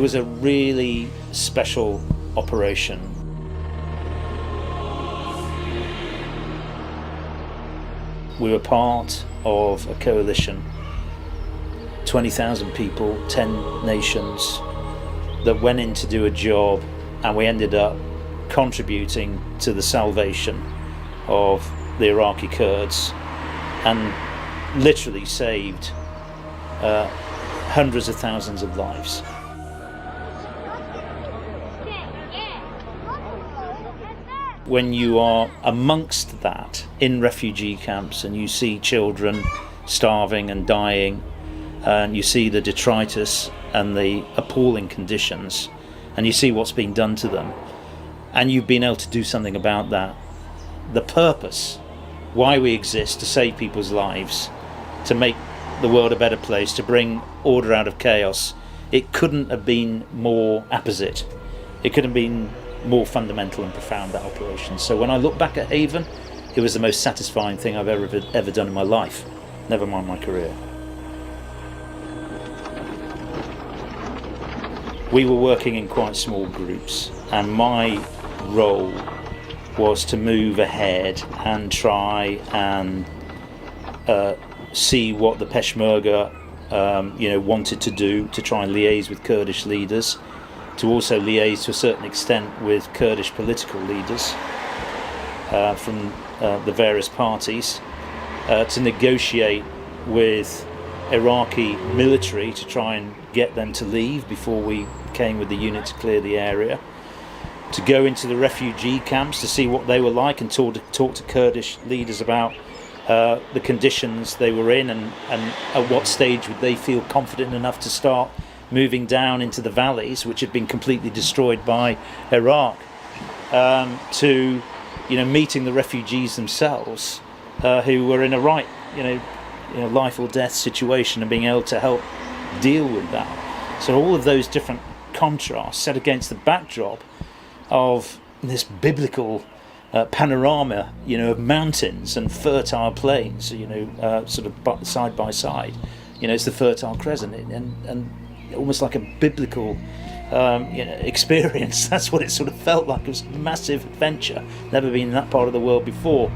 was a really special operation. We were part of a coalition, 20,000 people, 10 nations, that went in to do a job, and we ended up contributing to the salvation of the Iraqi Kurds and literally saved hundreds of thousands of lives. When you are amongst that in refugee camps and you see children starving and dying, and you see the detritus and the appalling conditions, and you see what's being done to them, and you've been able to do something about that, the purpose, why we exist, to save people's lives, to make the world a better place, to bring order out of chaos, it couldn't have been more apposite. It couldn't have been more fundamental and profound, that operation. So when I look back at Haven, it was the most satisfying thing I've ever done in my life, never mind my career. We were working in quite small groups, and my role was to move ahead and try and see what the Peshmerga wanted to do, to try and liaise with Kurdish leaders, to also liaise to a certain extent with Kurdish political leaders from the various parties, to negotiate with Iraqi military to try and get them to leave before we came with the unit to clear the area, to go into the refugee camps to see what they were like and talk to Kurdish leaders about the conditions they were in, and at what stage would they feel confident enough to start moving down into the valleys, which had been completely destroyed by Iraq, to meeting the refugees themselves, who were in a life or death situation, and being able to help deal with that. So all of those different contrasts set against the backdrop of this biblical panorama, of mountains and fertile plains, sort of side by side. It's the Fertile Crescent, and almost like a biblical experience. That's what it sort of felt like. It was a massive adventure. Never been in that part of the world before,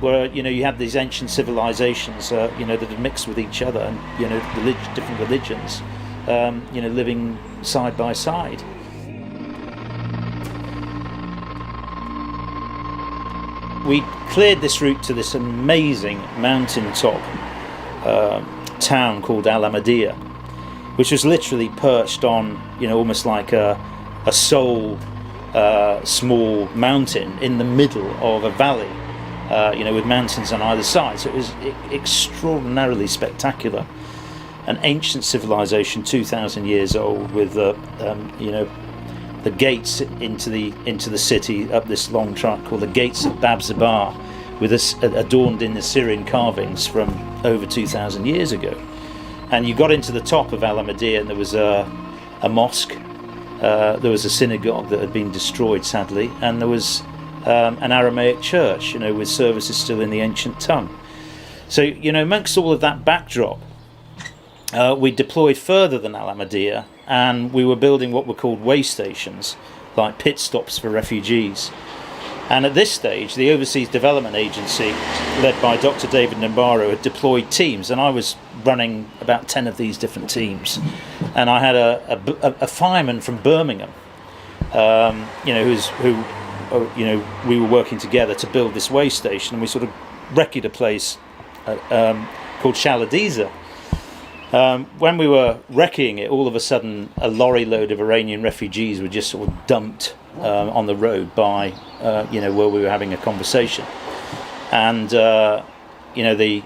where you have these ancient civilizations, that are mixed with each other, and different religions, living side by side. We cleared this route to this amazing mountaintop town called Al Ahmadiyya, which was literally perched on, almost like a small mountain in the middle of a valley, with mountains on either side. So it was extraordinarily spectacular. An ancient civilization, 2,000 years old, with the gates into the city up this long track called the Gates of Bab Zabar, with adorned in Assyrian carvings from over 2,000 years ago. And you got into the top of Al Ahmadiyya, and there was a mosque, there was a synagogue that had been destroyed sadly, and there was an Aramaic church, with services still in the ancient tongue. So, amongst all of that backdrop, we deployed further than Al Ahmadiyya, and we were building what were called way stations, like pit stops for refugees. And at this stage, the Overseas Development Agency, led by Dr. David Nambaro, had deployed teams, and I was running about 10 of these different teams. And I had a fireman from Birmingham, we were working together to build this way station, and we sort of wrecked a place called Shaladiza. When we were wrecking it, all of a sudden a lorry load of Iranian refugees were just sort of dumped on the road by where we were having a conversation, and the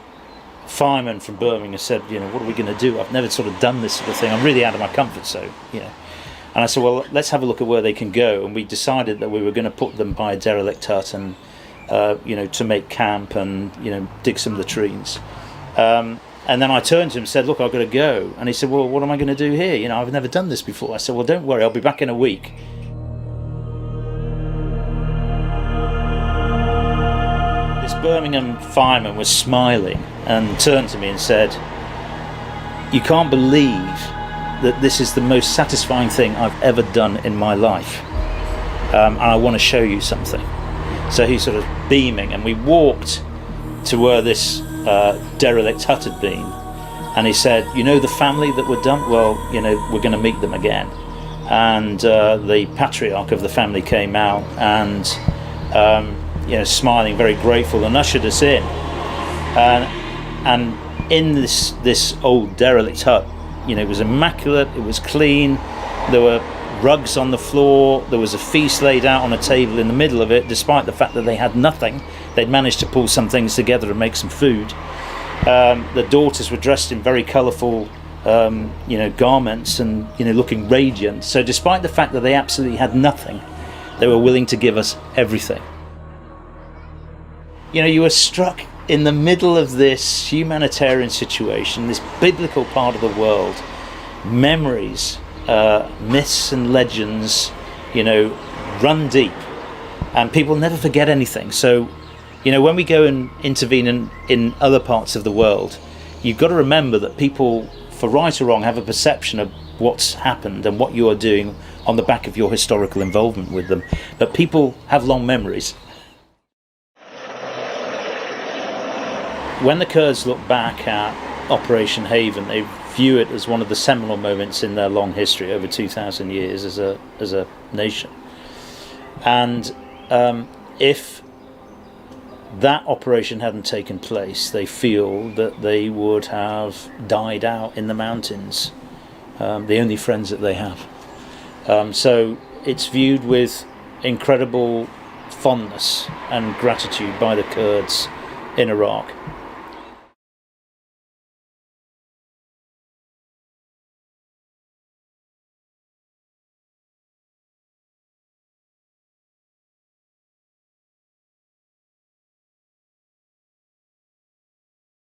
fireman from Birmingham said, what are we going to do? I've never sort of done this sort of thing. I'm really out of my comfort zone, And I said, well, let's have a look at where they can go. And we decided that we were going to put them by a derelict hut and to make camp and dig some latrines. And then I turned to him and said, look, I've got to go. And he said, well, what am I going to do here? I've never done this before. I said, well, don't worry, I'll be back in a week. This Birmingham fireman was smiling and turned to me and said, you can't believe that this is the most satisfying thing I've ever done in my life, and I want to show you something. So he's sort of beaming, and we walked to where this derelict hut had been, and he said, you know the family that were dumped? Well, you know, we're going to meet them again. And the patriarch of the family came out and you know, smiling, very grateful, and ushered us in. And in this old derelict hut, you know, it was immaculate, it was clean, there were rugs on the floor, there was a feast laid out on a table in the middle of it. Despite the fact that they had nothing, they'd managed to pull some things together and make some food. The daughters were dressed in very colourful you know, garments, and, you know, looking radiant. So despite the fact that they absolutely had nothing, they were willing to give us everything. You know, you were struck in the middle of this humanitarian situation, this biblical part of the world, memories, myths and legends, you know, run deep, and people never forget anything. So, you know, when we go and intervene in other parts of the world, you've got to remember that people, for right or wrong, have a perception of what's happened and what you are doing on the back of your historical involvement with them. But people have long memories. When the Kurds look back at Operation Haven, they view it as one of the seminal moments in their long history, over 2,000 years as a nation. And if that operation hadn't taken place, they feel that they would have died out in the mountains, the only friends that they have. So it's viewed with incredible fondness and gratitude by the Kurds in Iraq.